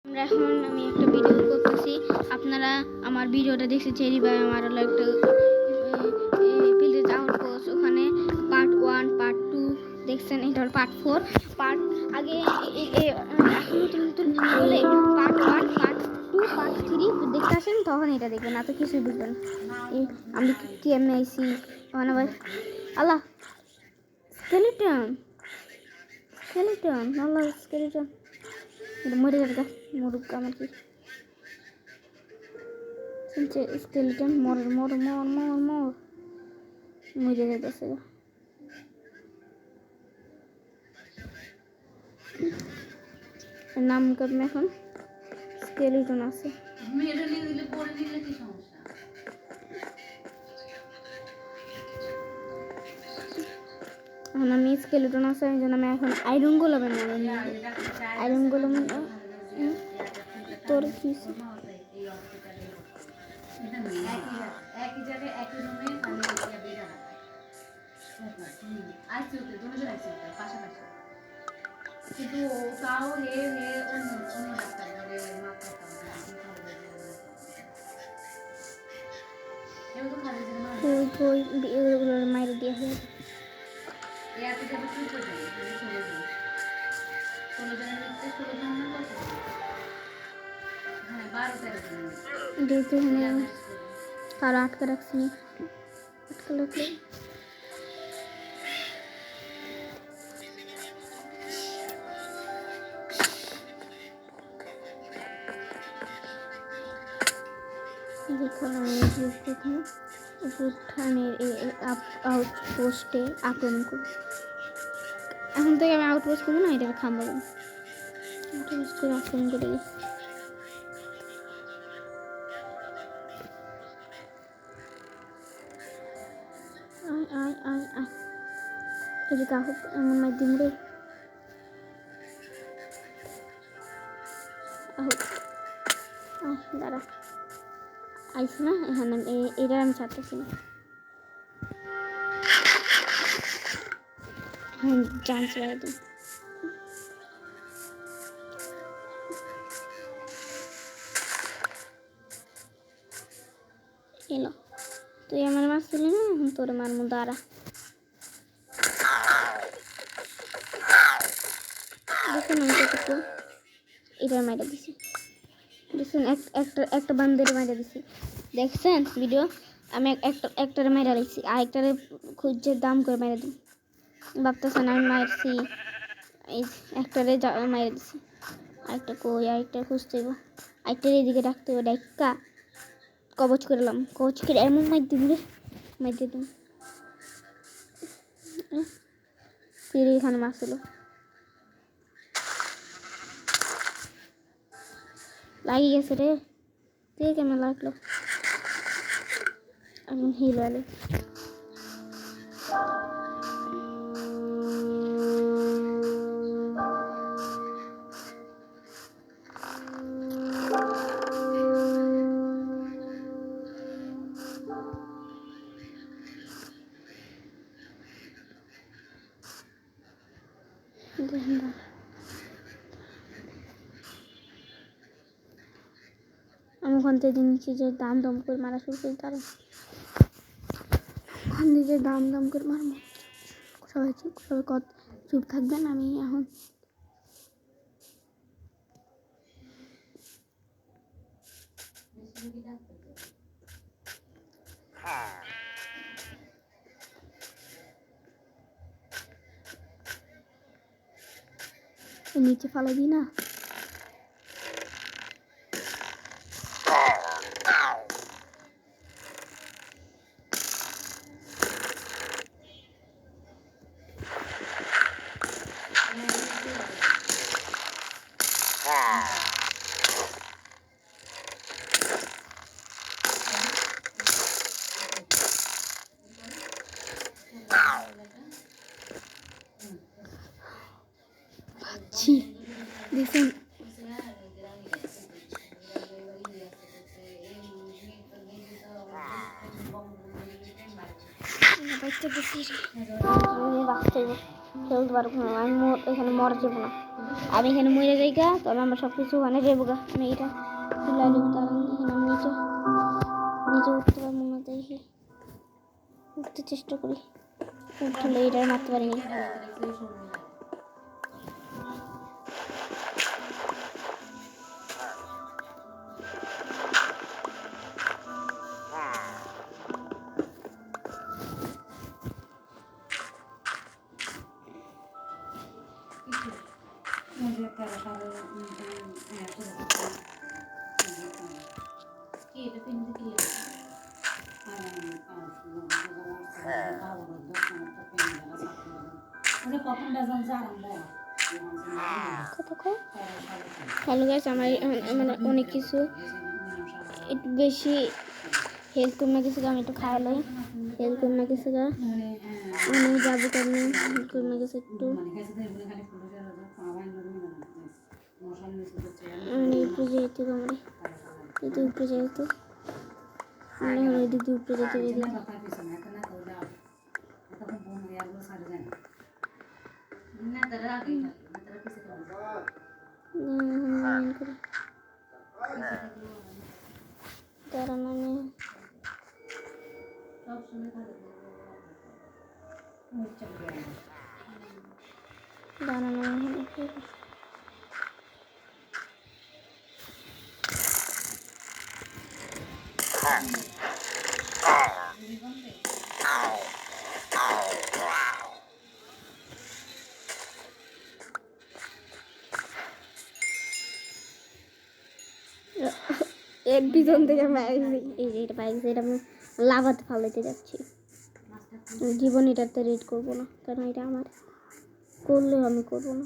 আমি একটা ভিডিও করতেছি। আপনারা আমার ভিডিওটা দেখতে চেরি ভাই আমার হলো একটা ভিলেজ আউটপোস্ট, ওখানে পার্ট 1 পার্ট 2 দেখছেন, এটা হলো পার্ট 4 পার্ট আগে এখন নতুন নতুন হলে পার্ট 1 পার্ট 2 পার্ট 3 দেখতে আসেন, তখন এটা দেখবেন, না তো কিছুই বুঝবেন। আমি কি এমনি আইসি ওখানে ভাই আল্লাহ স্কেলিটন স্কেলিটন আল্লাহ স্কেলিটন মরে যাবে মরুক আমার কি স্কেলিটন মর মর মর মর মর মরে যেতেছে। নাম করবে এখন স্কেলিটন আছে। এখন আমি স্কেলিটন আছে, এই জন্য আমি এখন আয়রন গোলাম আয়রন গোলাম তোর কি একই জায়গায় একই রুমে আইসিইউতে দুজন আইসিইউতে পাশাপাশি, কিন্তু তাও হে হে অন্য অন্য ডাক্তার ধরে মাথা মায়ের দিয়ে হয়ে কারো আটকে রাখছি আটকে রাখলে আউটপোস্টে আক্রমণ করব। এখন থেকে আমি আউটপোস্ট করবো না, এটাকে থামাবো, আউটপোস্ট করে আক্রমণ করে দিই। এমন মাধ্যম রে দাঁড়া আইসি না, এখানে এটা আমি ছাড়তেছি না, চান্স একদম এলো। তুই আমার মারছিলি না, এখন তোর মারমু দাঁড়া। দেখুন আমি কতটুকু এটার মাইরা দিছি, দেখুন একটা বান্ধের মাইরা দিছি, দেখছেন ভিডিও? আমি একটার মাইরা দিছি, আরেকটারে খুঁজছে দাম করে মাইরা দিই। ভাবতেছেন আমি মারছি, এই একটারে মাইরা দিছি, আরেকটা কই, আরেকটা খুঁজতে হইব, আরেকটার এদিকে রাখতে হইব, ডাক্কা কবচ করলাম, কবচ করে এমন মাধ্যম রে মাইর দিম ফিরে এখানে মারছিল, লাগিয়ে গেছে রে, তুই কেমন লাগলো এখন হিল আলে আমি ওখান থেকে নিচে যে দাম দাম করে মারা শুরু করি, তারা ওখান থেকে দাম দাম করে মারবো। সবাই কত চুপ থাকবেন, আমি এখন নিচে ফালাই দিই না। দেখুন বাচ্চা বেশি রাখতে খেলতে পারবো না, আমি এখানে মরে যাবো না। আমি এখানে মরে যাই গা, তবে আমরা সব কিছু ওখানে যাবো গা। আমি এটা তুলাই দেবো, তার এখানে আমি নিচে নিচে উঠতে পারবো না, দেখি উঠতে চেষ্টা করি। উঠলে এটার মারতে পারিনি। হ্যালো গাইস, আমার মানে অনেক কিছু একটু বেশি হেল্প কমে গেছে, আমি একটু খাই লাই। হেল্প কমে গেছে গা, আমি যাবো কেমনি, হেল্প কমে গেছে একটু। আমি উপরে যেতে কমরে, এতে উপরে যেতে মনে হয় এদিক দিয়ে উপরে যেতে এদিকে। দাঁড়ানো আমি দাঁড়ানো এর পিছন থেকে মারিছি। এই যে এটা পাইছি, এটা আমি লাভাতে ফালাইতে যাচ্ছি। জীবন এটাতে রেড করবো না, কারণ এটা আমার, করলেও আমি করবো না।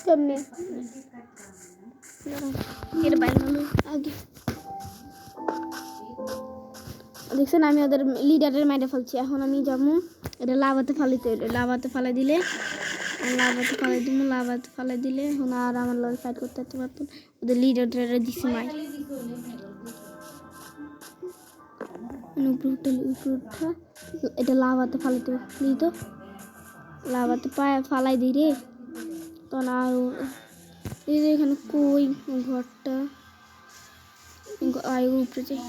কেমনে এটা বাইরে আগে দেখছেন, আমি ওদের লিডারের মাইরে ফেলছি। এখন আমি যাবো এটা লাভাতে ফালাইতে হইলো, লাভাতে ফালাই দিলে লাভাতে ফালাই দিলে এখন আর আমার লগে ফাইট করতে পারতো। ওদের লিডারের দিছি মাই উপরে উঠা, এটা লাভাতে ফালাইতে দিত, লাভাতে ফালাই দিই রে। তখন আর এই যে এখানে কই ঘরটা আয় উপরে যাই।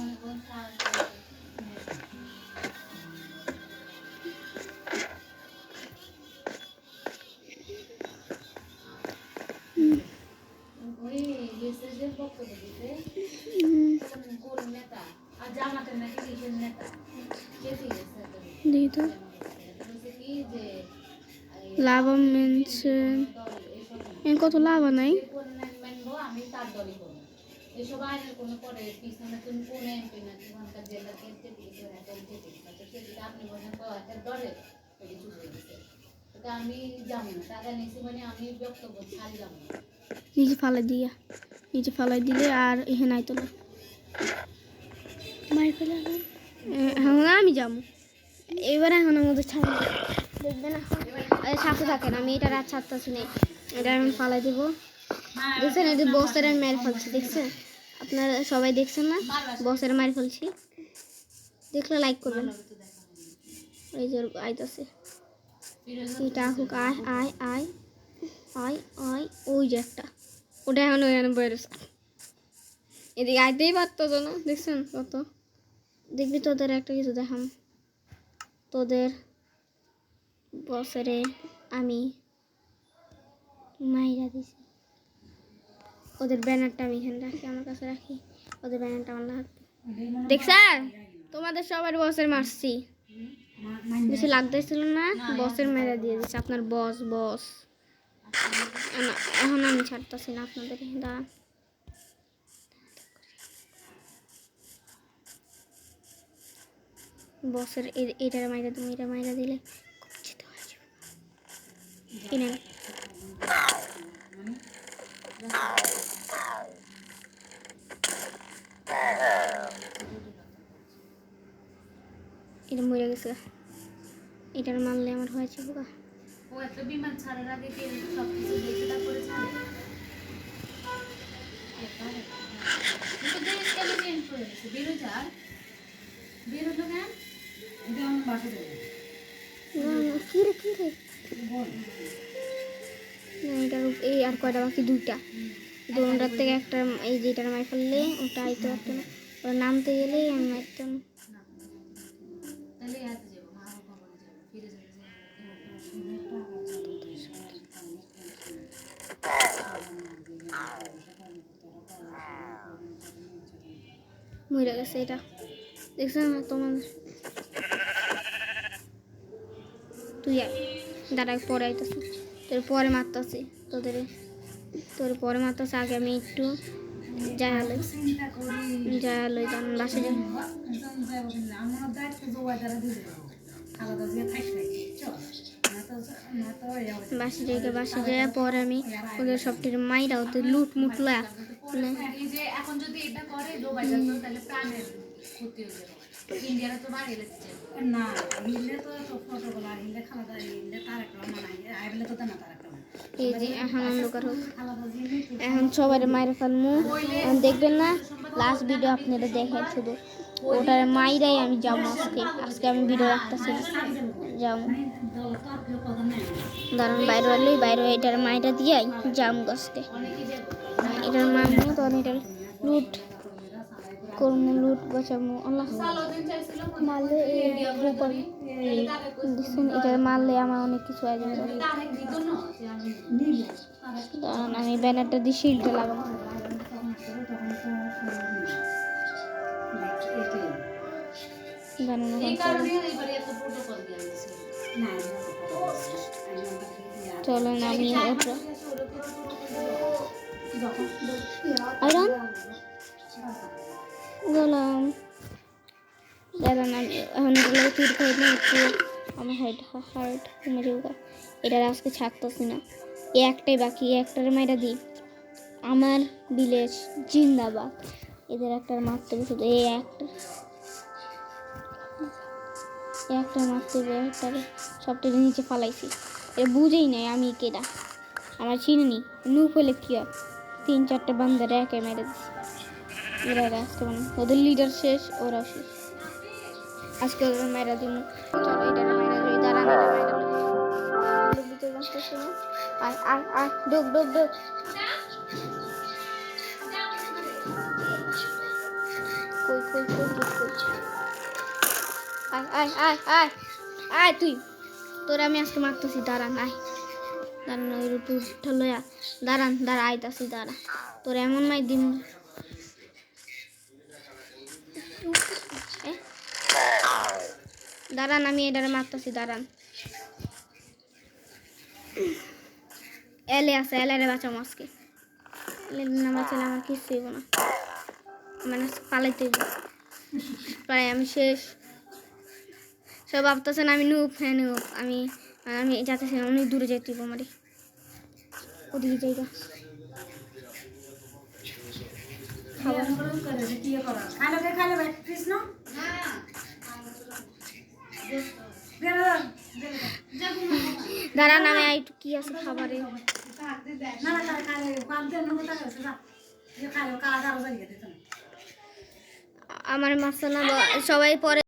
লাভা মেনছে কত লাভা নাই। নিচে ফালাই দিলে আর এখানে আইতো না, মার ফেলে এখন আমি যাবো এবার। এখন আমাদের ছাড়া দেখবে না, সাথে থাকেন, আমি এটা রাত ছাড়তেছি না, এটা এখন ফালাই দেবো। দেখছেন এই যে বসের আমি মেরে ফেলছি, দেখছেন আপনারা সবাই দেখছেন না, বসের মেরে ফেলছি। দেখলে লাইক করবেন। এই যে আইতাছে, এটা হোক আয় আয় আয় আয় আয়, ওই যে একটা, ওটা এখন ওইখানে বয়ে রয়েছে, এদিকে আইতেই পারতো না। দেখছেন কত, দেখবি তোদের একটা কিছু দেখাম, তোদের বছরে আমি মাইরা দিছি। ওদের ব্যানারটা আমি এখানে রাখি, আমার কাছে রাখি, ওদের ব্যানারটা আমার লাগবে। দেখছেন তোমাদের সবার বসের মারছি, বেশি লাগতেছিল না, বসের মেরা দিয়ে দিচ্ছে আপনার বস। এখন আমি ছাড়তেছি না আপনাদের, দাঁড়ান। বসের এটার মাইরা তুমি, এটা মাইরা দিলে এটা মরে গেছে, এটার মারলে আমার হয়েছে বোকা। ও একটা বিমান ছাড়ার আগে সবকিছু দেখে তারপরে ছাড়ে। এই আর কয়টা বাকি, দুইটা। দুটার থেকে একটা এই যেটার মাই ফেললে ওটা আইতে পারতো না, ওরা নামতে গেলেই আমি মারতাম। মরে গেছে এটা, দেখছো না তোমার? তুই আয়, দাঁড়া পরে আইতেছি, তোর পরে মারতেছি তোর পরে মারতেছে। আগে আমি একটু যাই তখন বাসে যাই। বাসে যাই পরে আমি ওদের সবটির মাইরা ওদের লুট মুটলা এখন যদি এটা করে তাহলে প্রাণের ক্ষতি হয়ে যাবে। ইন্ডিয়ারে তো বাড়ি লাগছে না, হিলে তো ফটোগুলা হিলে খালাদা হিলে তার একটা মানে আইলে তো না তার একটা। এই যে এখন অন্ধকার হোক, এখন সবার মায়ের ফেলমু দেখবেন না। লাস্ট ভিডিও আপনারা দেখেন শুধু ওটার মাইরাই আমি যাবো আজকে আমি ভিডিও রাখতেছি যাবো। দাঁড়ান বাইরে এটার মাইটা দিয়ে যাবো আজকে, এটার মারমু তখন এটার লুট করমু, লুট বসাবো। আল্লাহ মারলে এটা মারলে আমার অনেক কিছু হয়ে যাবে। দাঁড়ান আমি ব্যানারটা দিয়ে শিলটা লাগাবো। চলো না আমি ওটা আইরন গেলাম। দাঁড়ান আমি এখন তীর খাই না একটু আমার হার্ট মেরে উঠা, এটা আজকে ছাড়তেছি না। এই একটাই বাকি, একটার মাইরা দিই। আমার ভিলেজ জিন্দাবাদ, এদের একটার মারতে হবে শুধু, এই একটা মারতে হবে, একটার সবটা নিচে ফালাইছি। এটা বুঝেই নাই আমি কেডা, আমার চিনি নুপ হলে কি হয়। 3-4টে বান্দারে একে মেরে দিচ্ছি। এরা আজকে মানে ওদের লিডার শেষ, ওরাও শেষ। আজকে ওদের মেরা দিন। চলো এটা মেরা দিই, দাঁড়ান ভিতরে বাঁচতেছে না। আয় ডুব কই আয় তুই, তোর আমি আজকে মারতেছি। দাঁড়ান ওই রুটটা লয়া দাঁড়ান আইতাছি। তোর এমন মাই দিন, দাঁড়ান আমি এটারে মারতেছি। দাঁড়ান এলে বাঁচাও আজকে, না বাঁচালে আমার কিছু হইব না, মানে পালাইতে হইব প্রায়। আমি শেষ। সব ভাবতেছেন আমি নুপ, হ্যাঁ নুপ। আমি যাতেছি অনেক দূরে যাইতে হইব আমারই, ওদিকে জায়গা দাঁড়ান আমি একটু কি আছে খাবারে আমার মশলা সবাই পরে